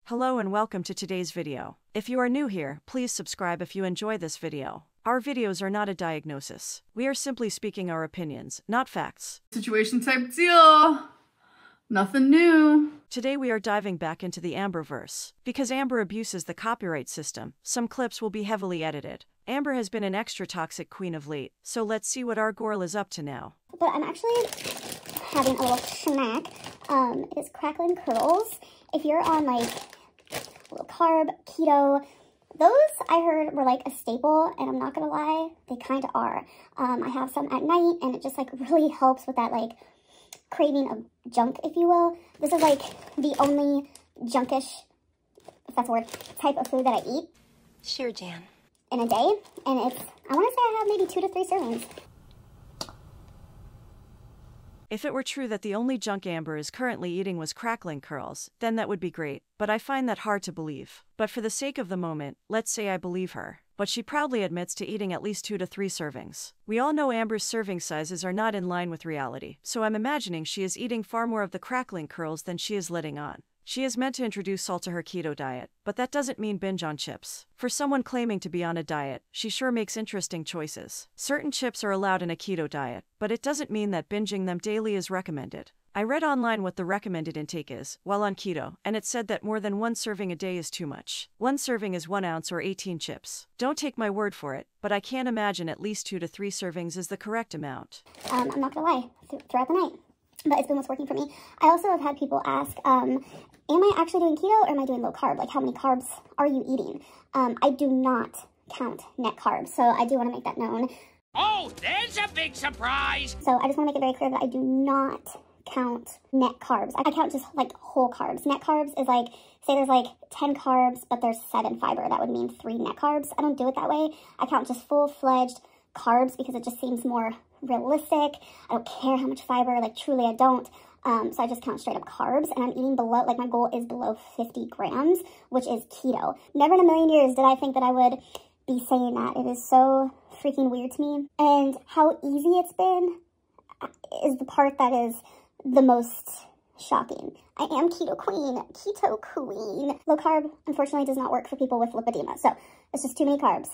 Hello and welcome to today's video. If you are new here, please subscribe if you enjoy this video. Our videos are not a diagnosis. We are simply speaking our opinions, not facts. Situation type deal. Nothing new. Today we are diving back into the Amberverse. Because Amber abuses the copyright system, some clips will be heavily edited. Amber has been an extra toxic queen of late, so let's see what our girl is up to now. But I'm actually having a little snack. It is crackling curls. If you're on like low carb, keto, those I heard were like a staple, and I'm not gonna lie, they kind of are. I have some at night, and it just like really helps with that like craving of junk, if you will. This is like the only junkish, if that's a word, type of food that I eat. Sure, Jan. In a day, and it's, I want to say I have maybe 2 to 3 servings. If it were true that the only junk Amber is currently eating was crackling curls, then that would be great, but I find that hard to believe. But for the sake of the moment, let's say I believe her. But she proudly admits to eating at least 2 to 3 servings. We all know Amber's serving sizes are not in line with reality, so I'm imagining she is eating far more of the crackling curls than she is letting on. She is meant to introduce salt to her keto diet, but that doesn't mean binge on chips. For someone claiming to be on a diet, she sure makes interesting choices. Certain chips are allowed in a keto diet, but it doesn't mean that binging them daily is recommended. I read online what the recommended intake is, while on keto, and it said that more than 1 serving a day is too much. 1 serving is 1 ounce or 18 chips. Don't take my word for it, but I can't imagine at least 2 to 3 servings is the correct amount. I'm not gonna lie, throughout the night. But it's been what's working for me. I also have had people ask, am I actually doing keto or am I doing low carb? Like, how many carbs are you eating? I do not count net carbs, so I do want to make that known. Oh, there's a big surprise! So I just want to make it very clear that I do not count net carbs. I count just like whole carbs. Net carbs is like, say there's like 10 carbs, but there's 7 fiber. That would mean 3 net carbs. I don't do it that way. I count just full-fledged carbs because it just seems more realistic. I don't care how much fiber, like truly I don't. So I just count straight up carbs, and I'm eating below, like my goal is below 50 grams, which is keto. Never in a million years did I think that I would be saying that. It is so freaking weird to me. And how easy it's been is the part that is the most shocking. I am keto queen. Low carb, unfortunately, does not work for people with lipedema. So it's just too many carbs.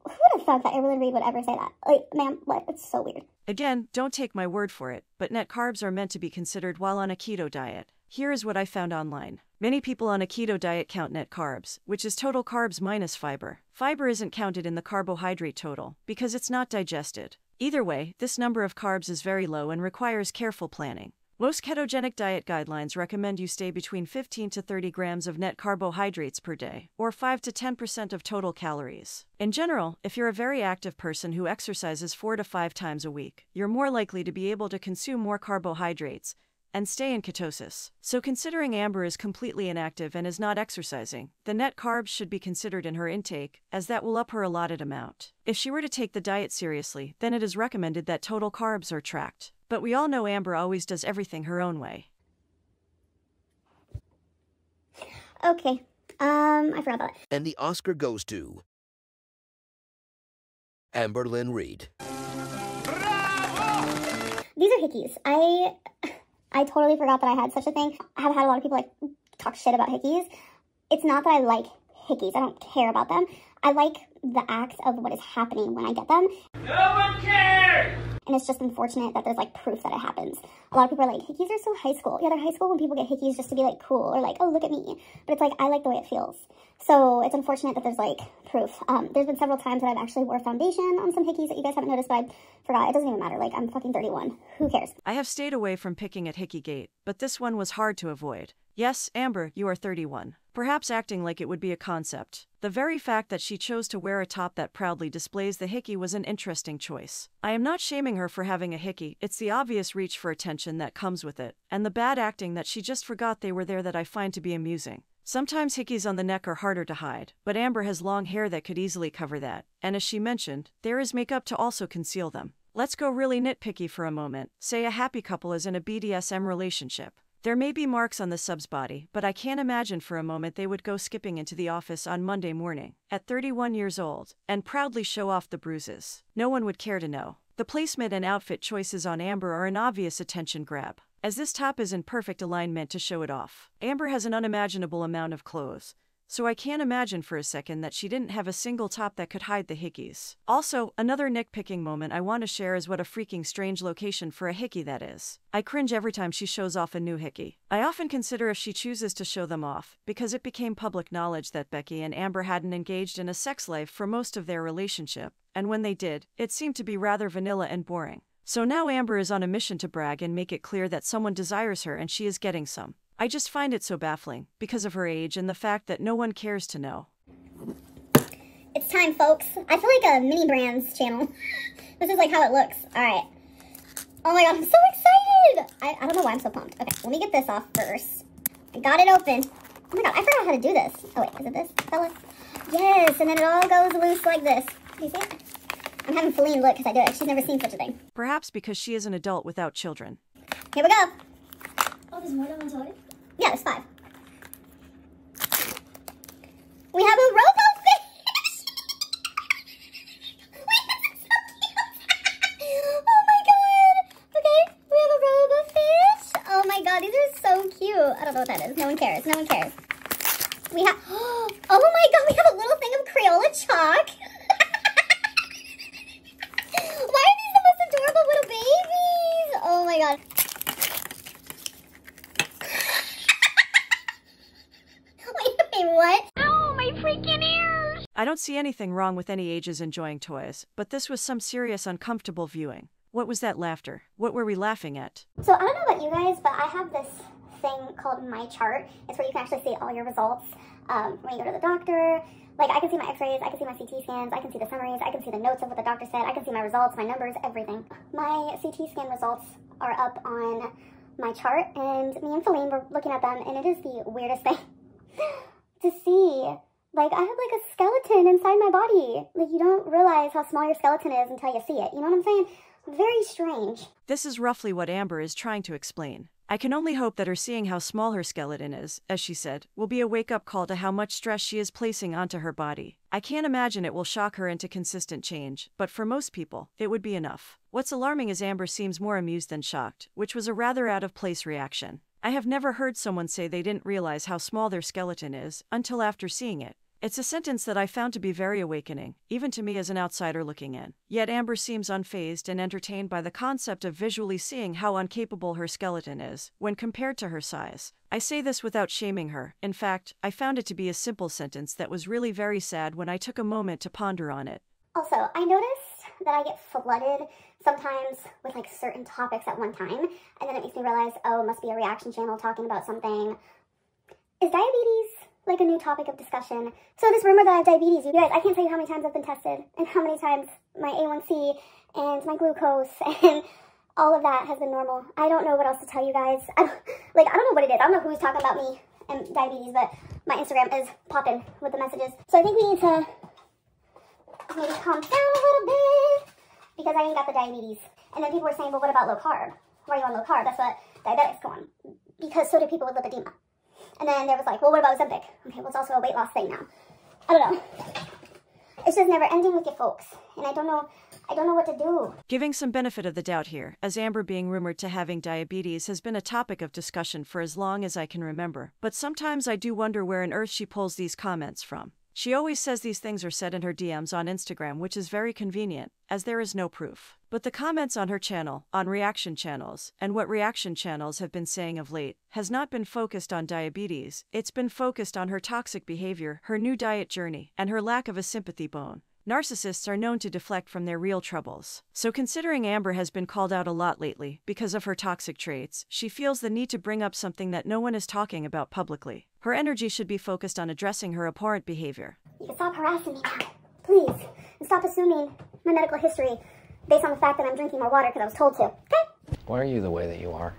Who would have thought that Amberlynn Reid would ever say that? Like, ma'am, what? It's so weird. Again, don't take my word for it, but net carbs are meant to be considered while on a keto diet. Here is what I found online. Many people on a keto diet count net carbs, which is total carbs minus fiber. Fiber isn't counted in the carbohydrate total, because it's not digested. Either way, this number of carbs is very low and requires careful planning. Most ketogenic diet guidelines recommend you stay between 15 to 30 grams of net carbohydrates per day, or 5 to 10% of total calories. In general, if you're a very active person who exercises 4 to 5 times a week, you're more likely to be able to consume more carbohydrates and stay in ketosis. So considering Amber is completely inactive and is not exercising, the net carbs should be considered in her intake, as that will up her allotted amount. If she were to take the diet seriously, then it is recommended that total carbs are tracked. But we all know Amber always does everything her own way. Okay, I forgot about it. And the Oscar goes to Amberlynn Reid. Bravo! These are Hickeys. I totally forgot that I had such a thing. I have had a lot of people like talk shit about Hickeys. It's not that I like Hickeys. I don't care about them. I like the act of what is happening when I get them. No one cares! And it's just unfortunate that there's like proof that it happens. A lot of people are like, Hickeys are so high school. Yeah, they're high school when people get Hickeys just to be like cool or like, oh, look at me. But it's like, I like the way it feels. So it's unfortunate that there's like proof. There's been several times that I've actually wore foundation on some Hickeys that you guys haven't noticed, but I forgot. It doesn't even matter. Like, I'm fucking 31. Who cares? I have stayed away from picking at Hickey-gate, but this one was hard to avoid. Yes, Amber, you are 31. Perhaps acting like it would be a concept. The very fact that she chose to wear a top that proudly displays the Hickey was an interesting choice. I am not shaming her for having a Hickey, it's the obvious reach for attention that comes with it, and the bad acting that she just forgot they were there that I find to be amusing. Sometimes Hickeys on the neck are harder to hide, but Amber has long hair that could easily cover that, and as she mentioned, there is makeup to also conceal them. Let's go really nitpicky for a moment. Say a happy couple is in a BDSM relationship. There may be marks on the sub's body, but I can't imagine for a moment they would go skipping into the office on Monday morning, at 31 years old, and proudly show off the bruises. No one would care to know. The placement and outfit choices on Amber are an obvious attention grab. as this top is in perfect alignment to show it off. Amber has an unimaginable amount of clothes, so I can't imagine for a second that she didn't have a single top that could hide the Hickeys. Also, another nitpicking moment I want to share is what a freaking strange location for a Hickey that is. I cringe every time she shows off a new Hickey. I often consider if she chooses to show them off, because it became public knowledge that Becky and Amber hadn't engaged in a sex life for most of their relationship, and when they did, it seemed to be rather vanilla and boring. So now Amber is on a mission to brag and make it clear that someone desires her and she is getting some. I just find it so baffling, because of her age and the fact that no one cares to know. It's time, folks. I feel like a mini brands channel. This is like how it looks. All right. Oh my god, I'm so excited. I don't know why I'm so pumped. Okay, let me get this off first. I got it open. Oh my god, I forgot how to do this. Oh wait, is it this, fellas? Yes, and then it all goes loose like this. Can you see it? I'm having Feline look because I do it. She's never seen such a thing. Perhaps because she is an adult without children. Here we go. Oh, there's more than one toy? Yeah, there's 5. We have a robo-fish! Oh my god! Okay, we have a robo-fish. Oh my god, these are so cute. I don't know what that is. No one cares. No one cares. We have... Oh my god, we have a little thing of Crayola chalk. Why are these the most adorable little babies? Oh my god. What? Ow, my freaking ears! I don't see anything wrong with any ages enjoying toys, but this was some serious uncomfortable viewing. What was that laughter? What were we laughing at? So I don't know about you guys, but I have this thing called My Chart. It's where you can actually see all your results when you go to the doctor. Like, I can see my x-rays, I can see my CT scans, I can see the summaries, I can see the notes of what the doctor said, I can see my results, my numbers, everything. My CT scan results are up on My Chart, and me and Feline were looking at them, and it is the weirdest thing to see. Like, I have like a skeleton inside my body. Like, you don't realize how small your skeleton is until you see it. You know what I'm saying? Very strange. This is roughly what Amber is trying to explain. I can only hope that her seeing how small her skeleton is, as she said, will be a wake-up call to how much stress she is placing onto her body. I can't imagine it will shock her into consistent change, but for most people, it would be enough. What's alarming is Amber seems more amused than shocked, which was a rather out-of-place reaction. I have never heard someone say they didn't realize how small their skeleton is until after seeing it. It's a sentence that I found to be very awakening, even to me as an outsider looking in. Yet Amber seems unfazed and entertained by the concept of visually seeing how incapable her skeleton is, when compared to her size. I say this without shaming her. In fact, I found it to be a simple sentence that was really very sad when I took a moment to ponder on it. Also, I noticed that I get flooded sometimes with like certain topics at one time, and then it makes me realize, oh, it must be a reaction channel talking about something. Is diabetes like a new topic of discussion? So this rumor that I have diabetes, you guys, I can't tell you how many times I've been tested, and how many times my A1C and my glucose and all of that has been normal. I don't know what else to tell you guys. I don't know what it is. I don't know who's talking about me and diabetes, but my Instagram is popping with the messages. So I think we need to maybe calm down a little bit, because I ain't got the diabetes. And then people were saying, well, what about low carb? Why are you on low carb? That's what diabetics go on. Because so do people with lipedema. And then there was like, well, what about Ozempic? Okay, well, it's also a weight loss thing now. I don't know. It's just never ending with you folks. And I don't know what to do. Giving some benefit of the doubt here, as Amber being rumored to having diabetes has been a topic of discussion for as long as I can remember. But sometimes I do wonder where on earth she pulls these comments from. She always says these things are said in her DMs on Instagram, which is very convenient, as there is no proof. But the comments on her channel, on reaction channels, and what reaction channels have been saying of late, has not been focused on diabetes, it's been focused on her toxic behavior, her new diet journey, and her lack of a sympathy bone. Narcissists are known to deflect from their real troubles. So considering Amber has been called out a lot lately because of her toxic traits, she feels the need to bring up something that no one is talking about publicly. Her energy should be focused on addressing her abhorrent behavior. You can stop harassing me now, please. And stop assuming my medical history based on the fact that I'm drinking more water because I was told to, okay? Why are you the way that you are?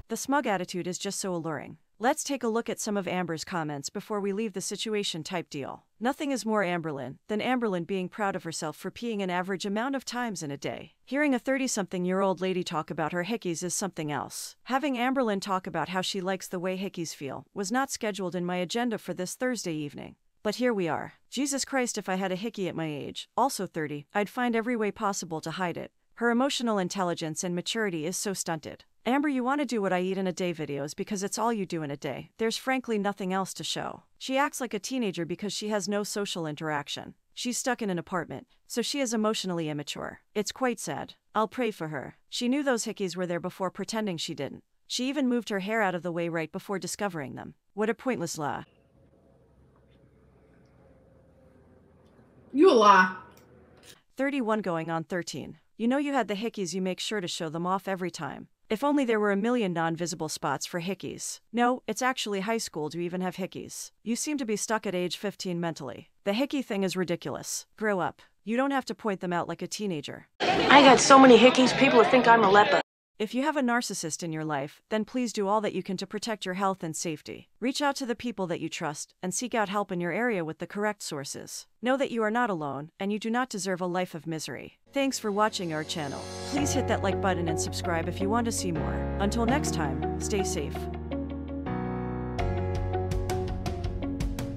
The smug attitude is just so alluring. Let's take a look at some of Amber's comments before we leave the situation type deal. Nothing is more Amberlynn than Amberlynn being proud of herself for peeing an average amount of times in a day. Hearing a 30-something-year-old lady talk about her hickeys is something else. Having Amberlynn talk about how she likes the way hickeys feel was not scheduled in my agenda for this Thursday evening. But here we are. Jesus Christ, if I had a hickey at my age, also 30, I'd find every way possible to hide it. Her emotional intelligence and maturity is so stunted. Amber, you want to do what I eat in a day videos because it's all you do in a day. There's frankly nothing else to show. She acts like a teenager because she has no social interaction. She's stuck in an apartment, so she is emotionally immature. It's quite sad. I'll pray for her. She knew those hickeys were there before pretending she didn't. She even moved her hair out of the way right before discovering them. What a pointless lie. You a lie. 31 going on 13. You know you had the hickeys, you make sure to show them off every time. If only there were a million non-visible spots for hickeys. No, it's actually high school to even have hickeys. You seem to be stuck at age 15 mentally. The hickey thing is ridiculous. Grow up. You don't have to point them out like a teenager. I got so many hickeys, people think I'm a leper. If you have a narcissist in your life, then please do all that you can to protect your health and safety. Reach out to the people that you trust and seek out help in your area with the correct sources. Know that you are not alone and you do not deserve a life of misery. Thanks for watching our channel. Please hit that like button and subscribe if you want to see more. Until next time, stay safe.